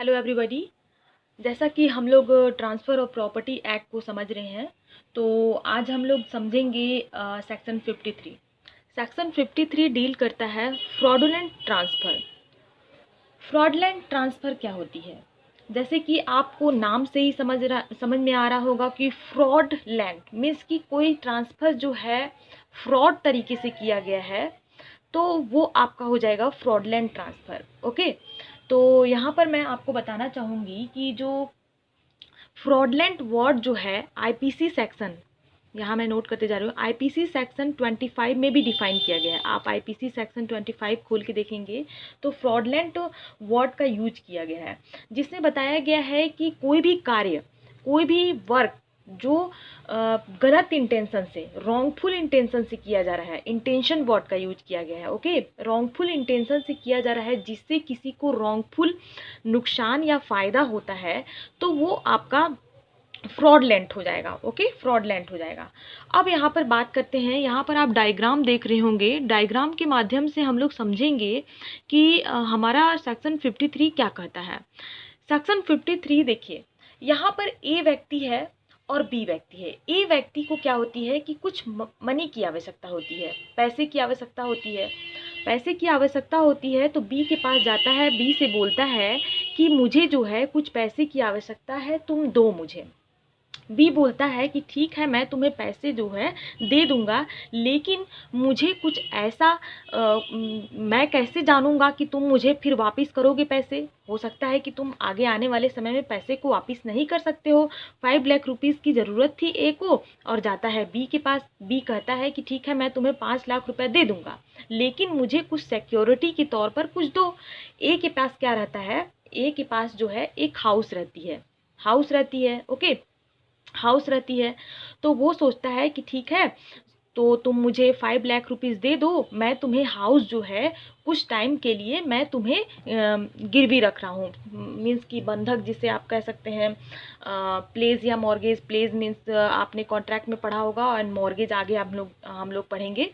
Hello everybody. जैसा कि हम लोग ट्रांसफ़र ऑफ प्रॉपर्टी एक्ट को समझ रहे हैं, तो आज हम लोग समझेंगे सेक्शन 53। सेक्शन 53 डील करता है फ्रॉडुलेंट ट्रांसफ़र। फ्रॉडुलेंट ट्रांसफ़र क्या होती है? जैसे कि आपको नाम से ही समझ में आ रहा होगा कि फ्रॉडुलेंट मीन्स कि कोई ट्रांसफ़र जो है फ्रॉड तरीके से किया गया है, तो वो आपका हो जाएगा फ्रॉडुलेंट ट्रांसफ़र। ओके, तो यहाँ पर मैं आपको बताना चाहूँगी कि जो फ्रॉडुलेंट वर्ड जो है आईपीसी सेक्शन, यहाँ मैं नोट करते जा रही हूँ, आईपीसी सेक्शन 25 में भी डिफाइन किया गया है। आप आईपीसी सेक्शन 25 खोल के देखेंगे तो फ्रॉडुलेंट वर्ड का यूज किया गया है, जिसमें बताया गया है कि कोई भी कार्य, कोई भी वर्क जो गलत इंटेंशन से, रॉन्गफुल इंटेंशन से किया जा रहा है, इंटेंशन वर्ड का यूज किया गया है। ओके, रॉन्गफुल इंटेंशन से किया जा रहा है जिससे किसी को रॉन्गफुल नुकसान या फ़ायदा होता है, तो वो आपका फ्रॉडलेंट हो जाएगा। ओके, फ्रॉडलेंट हो जाएगा। अब यहाँ पर बात करते हैं, यहाँ पर आप डायग्राम देख रहे होंगे, डायग्राम के माध्यम से हम लोग समझेंगे कि हमारा सेक्शन 53 क्या कहता है। सेक्शन 53 देखिए, यहाँ पर ए व्यक्ति है और बी व्यक्ति है। ए व्यक्ति को क्या होती है कि कुछ मनी की आवश्यकता होती है, पैसे की आवश्यकता होती है। पैसे की आवश्यकता होती है तो बी के पास जाता है, बी से बोलता है कि मुझे जो है कुछ पैसे की आवश्यकता है, तुम दो मुझे। बी बोलता है कि ठीक है, मैं तुम्हें पैसे जो है दे दूंगा, लेकिन मुझे कुछ ऐसा मैं कैसे जानूंगा कि तुम मुझे फिर वापस करोगे पैसे? हो सकता है कि तुम आगे आने वाले समय में पैसे को वापस नहीं कर सकते हो। 5 लाख रुपीज़ की ज़रूरत थी ए को, और जाता है बी के पास। बी कहता है कि ठीक है, मैं तुम्हें 5 लाख रुपए दे दूंगा, लेकिन मुझे कुछ सिक्योरिटी के तौर पर कुछ दो। ए के पास क्या रहता है? ए के पास जो है एक हाउस रहती है, हाउस रहती है। ओके, हाउस रहती है, तो वो सोचता है कि ठीक है, तो तुम मुझे 5 लाख रुपीज़ दे दो, मैं तुम्हें हाउस जो है कुछ टाइम के लिए मैं तुम्हें गिरवी रख रहा हूँ, मीन्स कि बंधक जिसे आप कह सकते हैं। प्लेज या मॉर्गेज, प्लेज मीन्स आपने कॉन्ट्रैक्ट में पढ़ा होगा, और मॉर्गेज आगे हम लोग पढ़ेंगे।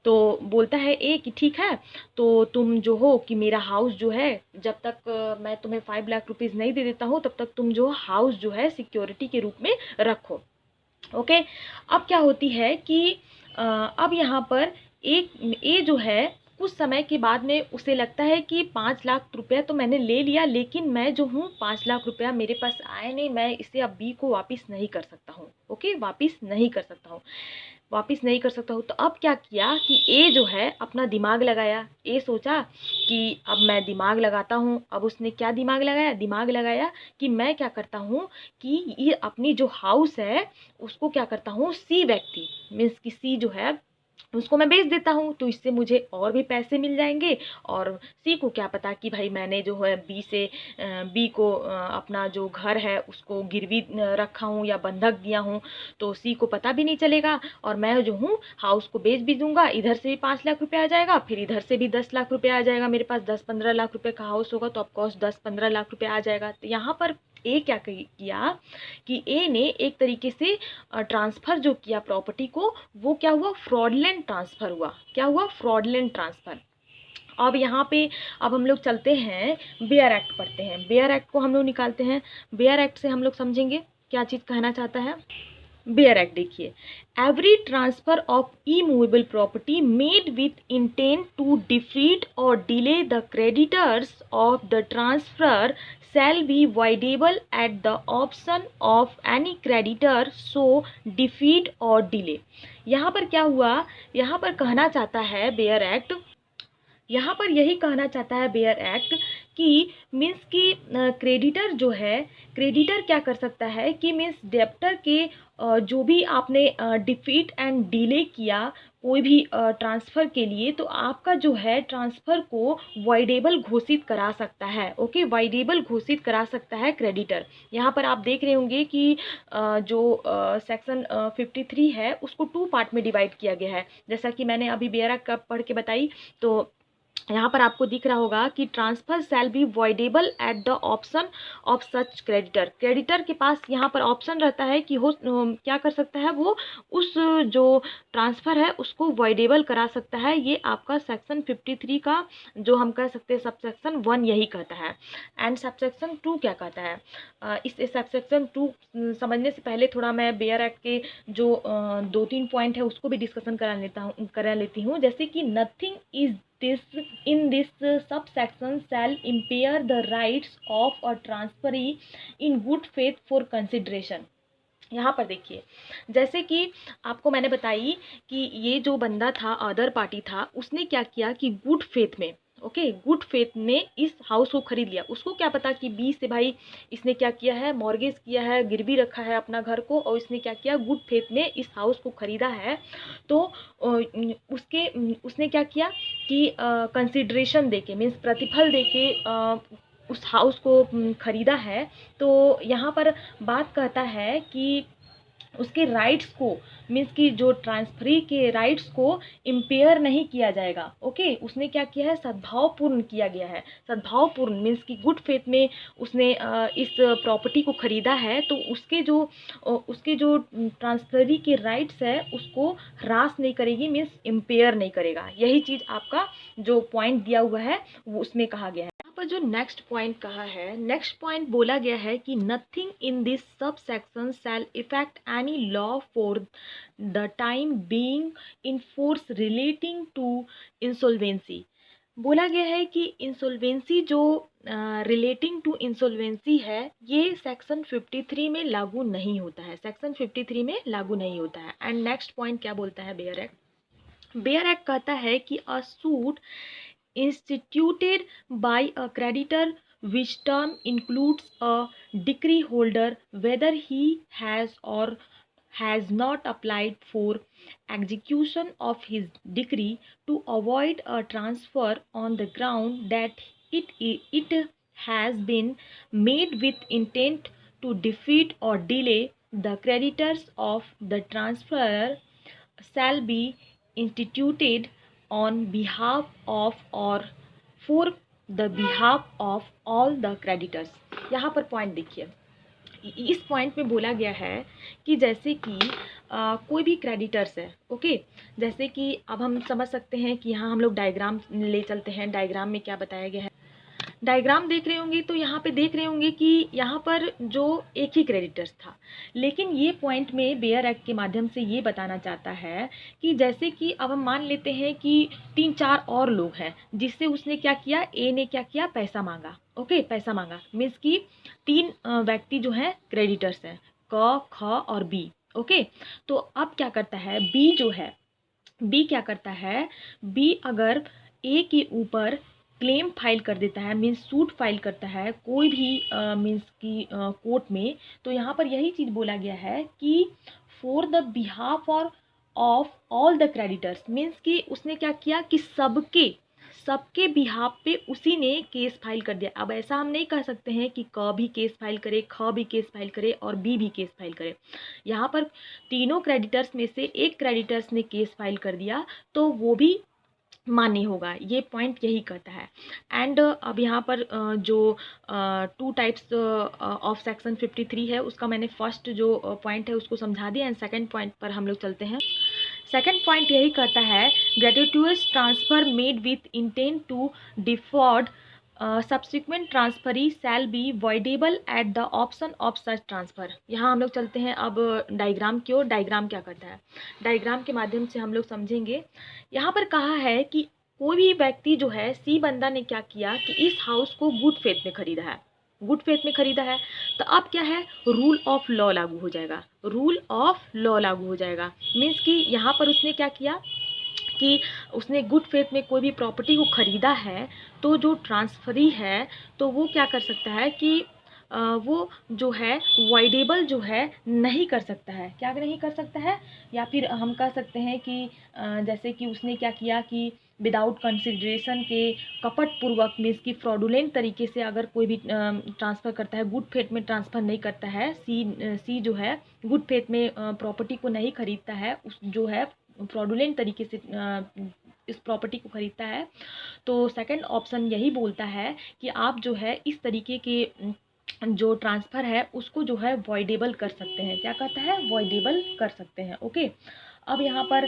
तो बोलता है ए कि ठीक है, तो तुम जो हो कि मेरा हाउस जो है, जब तक मैं तुम्हें 5 लाख रुपीज़ नहीं दे देता हूँ, तब तक तुम जो हाउस जो है सिक्योरिटी के रूप में रखो। ओके, अब क्या होती है कि अब यहाँ पर एक ए जो है कुछ समय के बाद में उसे लगता है कि 5 लाख रुपया तो मैंने ले लिया, लेकिन मैं जो हूँ 5 लाख रुपया मेरे पास आए नहीं, मैं इसे अब बी को वापस नहीं कर सकता हूँ। ओके, वापस नहीं कर सकता हूँ, वापस नहीं कर सकता हूँ। तो अब क्या किया कि ए जो है अपना दिमाग लगाया। ए सोचा कि अब मैं दिमाग लगाता हूँ। अब उसने क्या दिमाग लगाया? दिमाग लगाया कि मैं क्या करता हूँ कि ये अपनी जो हाउस है उसको क्या करता हूँ, सी व्यक्ति मीन्स कि सी जो है उसको मैं बेच देता हूँ, तो इससे मुझे और भी पैसे मिल जाएंगे। और सी को क्या पता कि भाई मैंने जो है बी को अपना जो घर है उसको गिरवी रखा हूँ या बंधक दिया हूँ, तो सी को पता भी नहीं चलेगा, और मैं जो हूँ हाउस को बेच भी दूंगा। इधर से भी 5 लाख रुपए आ जाएगा, फिर इधर से भी 10 लाख रुपए आ जाएगा। मेरे पास 10-15 लाख रुपए का हाउस होगा, तो ऑफकोर्स 10-15 लाख रुपए आ जाएगा। तो यहाँ पर ए क्या किया कि ए ने एक तरीके से ट्रांसफ़र जो किया प्रॉपर्टी को, वो क्या हुआ? फ्रॉडलेंट ट्रांसफ़र हुआ। क्या हुआ? Fraudulent transfer. अब यहाँ पे अब हम लोग चलते हैं, बेयर एक्ट पढ़ते हैं। बेयर एक्ट को हम लोग निकालते हैं। बेयर एक्ट से हम लोग समझेंगे क्या चीज़ कहना चाहता है। बेयर एक्ट देखिए, every transfer of immovable property made with intent to defeat और delay the creditors of the transfer shall be voidable at the option of any creditor so defeat or delay। यहाँ पर क्या हुआ? यहाँ पर कहना चाहता है बेयर एक्ट, यहाँ पर यही कहना चाहता है बेयर एक्ट कि मीन्स कि क्रेडिटर जो है, क्रेडिटर क्या कर सकता है कि मीन्स डेप्टर के जो भी आपने डिफीट एंड डिले किया कोई भी ट्रांसफ़र के लिए, तो आपका जो है ट्रांसफ़र को वाइडेबल घोषित करा सकता है। ओके, वाइडेबल घोषित करा सकता है क्रेडिटर। यहाँ पर आप देख रहे होंगे कि जो सेक्शन 53 है उसको 2 पार्ट में डिवाइड किया गया है, जैसा कि मैंने अभी बेयर एक्ट का पढ़ के बताई। तो यहाँ पर आपको दिख रहा होगा कि transfer shell be voidable at the option of such creditor. Creditor के पास यहाँ पर ऑप्शन रहता है कि हो क्या कर सकता है, वो उस जो ट्रांसफ़र है उसको वॉइडेबल करा सकता है। ये आपका सेक्शन 53 का जो हम कह सकते हैं सबसेक्शन 1 यही कहता है। एंड सबसेक्शन 2 क्या कहता है, इस सबसेक्शन 2 समझने से पहले थोड़ा मैं बेयर एक्ट के जो 2-3 पॉइंट है उसको भी डिस्कशन करा लेती हूँ। जैसे कि nothing is this in this subsection shall impair the rights of a transferee in good faith for consideration। यहाँ पर देखिए, जैसे कि आपको मैंने बताई कि ये जो बंदा था, अदर पार्टी था, उसने क्या किया कि गुड फेथ में, ओके, गुड फेथ में इस हाउस को खरीद लिया। उसको क्या पता कि बी से भाई इसने क्या किया है, मॉर्गेज किया है, गिरवी रखा है अपना घर को, और इसने क्या किया, गुड फेथ में इस हाउस को खरीदा है। तो उसने क्या किया कि कंसिडरेशन देके, मीन्स प्रतिफल देके उस हाउस को खरीदा है। तो यहाँ पर बात कहता है कि उसके राइट्स को, मीन्स कि जो ट्रांसफरी के राइट्स को इम्पेयर नहीं किया जाएगा। ओके, उसने क्या किया है, सद्भावपूर्ण किया गया है। सद्भावपूर्ण मीन्स कि गुड फेथ में उसने इस प्रॉपर्टी को खरीदा है, तो उसके जो ट्रांसफरी के राइट्स है उसको ह्रास नहीं करेगी, मीन्स इम्पेयर नहीं करेगा। यही चीज़ आपका जो पॉइंट दिया हुआ है वो उसमें कहा गया है। पर जो नेक्स्ट पॉइंट कहा है, नेक्स्ट पॉइंट बोला गया है कि nothing in this sub section shall affect any law for the time being in force relating to insolvency. बोला गया है कि इंसॉल्वेंसी जो रिलेटिंग टू इंसॉल्वेंसी है, ये सेक्शन 53 में लागू नहीं होता है, सेक्शन 53 में लागू नहीं होता है। एंड नेक्स्ट पॉइंट क्या बोलता है बेयर एक्ट। बेयर एक्ट कहता है कि अ suit instituted by a creditor which term includes a decree holder whether he has or has not applied for execution of his decree to avoid a transfer on the ground that it has been made with intent to defeat or delay the creditors of the transferor shall be instituted on behalf of or for the behalf of all the creditors। यहाँ पर point देखिए, इस point में बोला गया है कि जैसे कि कोई भी क्रेडिटर्स है, ओके, जैसे कि अब हम समझ सकते हैं कि यहाँ हम लोग डायग्राम ले चलते हैं। डायग्राम में क्या बताया गया है, डायग्राम देख रहे होंगे तो यहाँ पे देख रहे होंगे कि यहाँ पर जो एक ही क्रेडिटर्स था, लेकिन ये पॉइंट में बेयर एक्ट के माध्यम से ये बताना चाहता है कि जैसे कि अब हम मान लेते हैं कि 3-4 और लोग हैं, जिससे उसने क्या किया, ए ने क्या किया, पैसा मांगा। ओके, पैसा मांगा मीन्स कि 3 व्यक्ति जो हैं क्रेडिटर्स हैं, क, ख और बी। ओके, तो अब क्या करता है बी, जो है बी क्या करता है, बी अगर ए के ऊपर क्लेम फाइल कर देता है, मीन्स सूट फाइल करता है कोई भी मीन्स की कोर्ट में, तो यहाँ पर यही चीज़ बोला गया है कि फॉर द बिहाफ और of all the creditors, means कि उसने क्या किया कि सबके बिहाफ पे उसी ने केस फाइल कर दिया। अब ऐसा हम नहीं कह सकते हैं कि क भी केस फाइल करे, ख भी केस फाइल करे और बी भी केस फाइल करे। यहाँ पर तीनों क्रेडिटर्स में से एक क्रेडिटर्स ने केस फाइल कर दिया तो वो भी मान्य होगा। ये पॉइंट यही कहता है। एंड अब यहाँ पर जो 2 टाइप्स ऑफ सेक्शन 53 है उसका मैंने फर्स्ट जो पॉइंट है उसको समझा दिया। एंड सेकंड पॉइंट पर हम लोग चलते हैं। सेकंड पॉइंट यही कहता है, gratuitous transfer made with intent to defraud subsequent transferee shall be voidable at the option of such transfer. यहाँ हम लोग चलते हैं अब डायग्राम की ओर। डायग्राम क्या करता है, डायग्राम के माध्यम से हम लोग समझेंगे। यहाँ पर कहा है कि कोई भी व्यक्ति जो है, सी बंदा ने क्या किया कि इस हाउस को गुड फेथ में खरीदा है, गुड फेथ में खरीदा है, तो अब क्या है, रूल ऑफ लॉ लागू हो जाएगा, रूल ऑफ लॉ लागू हो जाएगा। मीन्स कि यहाँ पर उसने क्या किया कि उसने गुड फेथ में कोई भी प्रॉपर्टी को ख़रीदा है, तो जो ट्रांसफरी है तो वो क्या कर सकता है कि वो जो है वॉइडेबल जो है नहीं कर सकता है। क्या नहीं कर सकता है, या फिर हम कह सकते हैं कि जैसे कि उसने क्या किया कि विदाउट कंसिडरेशन के कपटपूर्वक, मीन्स की फ्रॉडुलेंट तरीके से अगर कोई भी ट्रांसफ़र करता है, गुड फेथ में ट्रांसफ़र नहीं करता है, सी जो है गुड फेथ में प्रॉपर्टी को नहीं खरीदता है, उस जो है फ्रॉडुलेंट तरीके से इस प्रॉपर्टी को खरीदता है, तो सेकंड ऑप्शन यही बोलता है कि आप जो है इस तरीके के जो ट्रांसफ़र है उसको जो है वॉइडेबल कर सकते हैं। क्या कहता है? वॉइडेबल कर सकते हैं। ओके। अब यहाँ पर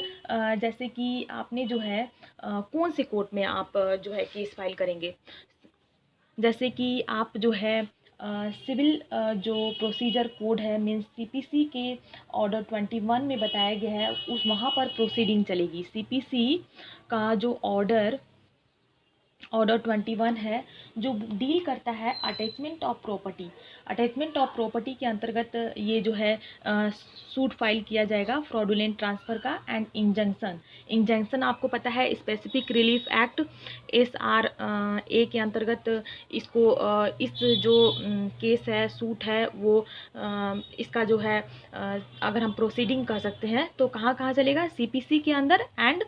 जैसे कि आपने जो है कौन से कोर्ट में आप जो है केस फाइल करेंगे, जैसे कि आप जो है सिविल जो प्रोसीजर कोड है मीन्स सीपीसी के ऑर्डर 21 में बताया गया है उस वहाँ पर प्रोसीडिंग चलेगी। सीपीसी का जो ऑर्डर 21 है जो डील करता है attachment of property. Attachment of property के अंतर्गत ये जो है सूट फाइल किया जाएगा फ्रॉडुलेंट ट्रांसफ़र का एंड इंजंक्शन। इंजंक्शन आपको पता है स्पेसिफिक रिलीफ एक्ट SRA के अंतर्गत इसको इस जो केस है सूट है वो इसका जो है अगर हम प्रोसीडिंग कर सकते हैं तो कहाँ कहाँ चलेगा? CPC के अंदर एंड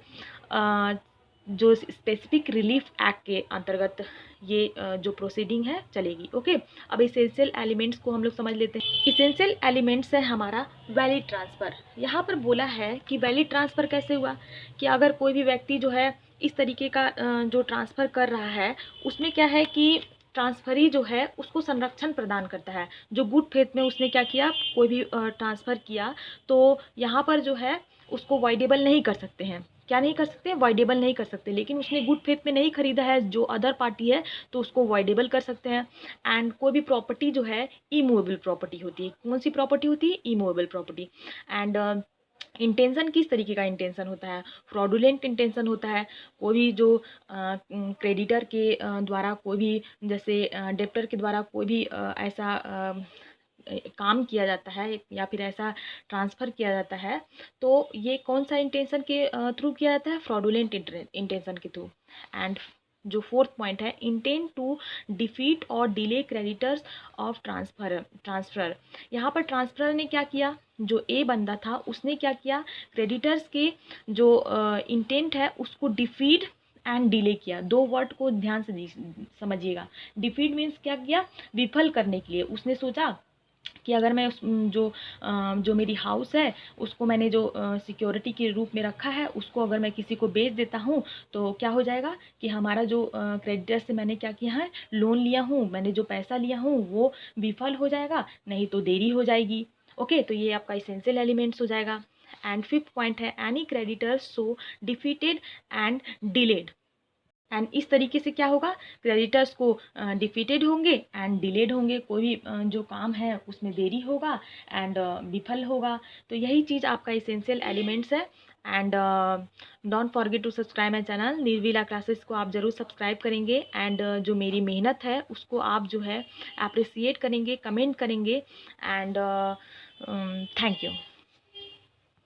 जो स्पेसिफिक रिलीफ एक्ट के अंतर्गत ये जो प्रोसीडिंग है चलेगी। ओके। अब इसेंशियल एलिमेंट्स को हम लोग समझ लेते हैं। इसेंशियल एलिमेंट्स है हमारा वैलिड ट्रांसफ़र। यहाँ पर बोला है कि वैलिड ट्रांसफ़र कैसे हुआ कि अगर कोई भी व्यक्ति जो है इस तरीके का जो ट्रांसफ़र कर रहा है उसमें क्या है कि ट्रांसफरी जो है उसको संरक्षण प्रदान करता है। जो गुड फेथ में उसने क्या किया, कोई भी ट्रांसफ़र किया तो यहाँ पर जो है उसको वॉइडेबल नहीं कर सकते हैं। क्या नहीं कर सकते? वॉइडेबल नहीं कर सकते। लेकिन उसने गुड फेथ में नहीं खरीदा है जो अदर पार्टी है तो उसको वॉइडेबल कर सकते हैं। एंड कोई भी प्रॉपर्टी जो है इमूवेबल प्रॉपर्टी होती है। कौन सी प्रॉपर्टी होती है? Immovable property. एंड इंटेंशन किस तरीके का इंटेंशन होता है? फ्रॉडुलेंट इंटेंशन होता है। कोई भी जो क्रेडिटर के द्वारा कोई भी जैसे डेप्टर के द्वारा कोई भी ऐसा काम किया जाता है या फिर ऐसा ट्रांसफ़र किया जाता है तो ये कौन सा इंटेंशन के थ्रू किया जाता है? फ्रॉडुलेंट इंटेंशन के थ्रू। एंड जो फोर्थ पॉइंट है इंटेंट टू डिफीट और डिले क्रेडिटर्स ऑफ ट्रांसफ़र। यहाँ पर ट्रांसफ़र ने क्या किया? जो ए बंदा था उसने क्या किया? क्रेडिटर्स के जो इंटेंट है उसको डिफीट एंड डिले किया। दो वर्ड को ध्यान से समझिएगा। डिफीट मीन्स क्या किया? विफल करने के लिए। उसने सोचा कि अगर मैं उस जो मेरी हाउस है उसको मैंने जो सिक्योरिटी के रूप में रखा है उसको अगर मैं किसी को बेच देता हूँ तो क्या हो जाएगा कि हमारा जो क्रेडिटर से मैंने क्या किया है, लोन लिया हूँ, मैंने जो पैसा लिया हूँ वो विफल हो जाएगा, नहीं तो देरी हो जाएगी। ओके। तो ये आपका इसेंशियल एलिमेंट्स हो जाएगा। एंड फिफ्थ पॉइंट है any creditors so defeated and delayed. And इस तरीके से क्या होगा? क्रेडिटर्स को डिफीटेड होंगे एंड डिलेड होंगे। कोई भी जो काम है उसमें देरी होगा एंड विफल होगा। तो यही चीज़ आपका इसेंशियल एलिमेंट्स है। And don't forget to subscribe my channel Nirvila classes को आप ज़रूर सब्सक्राइब करेंगे। एंड जो मेरी मेहनत है उसको आप जो है अप्रिसिएट करेंगे, कमेंट करेंगे। And thank you.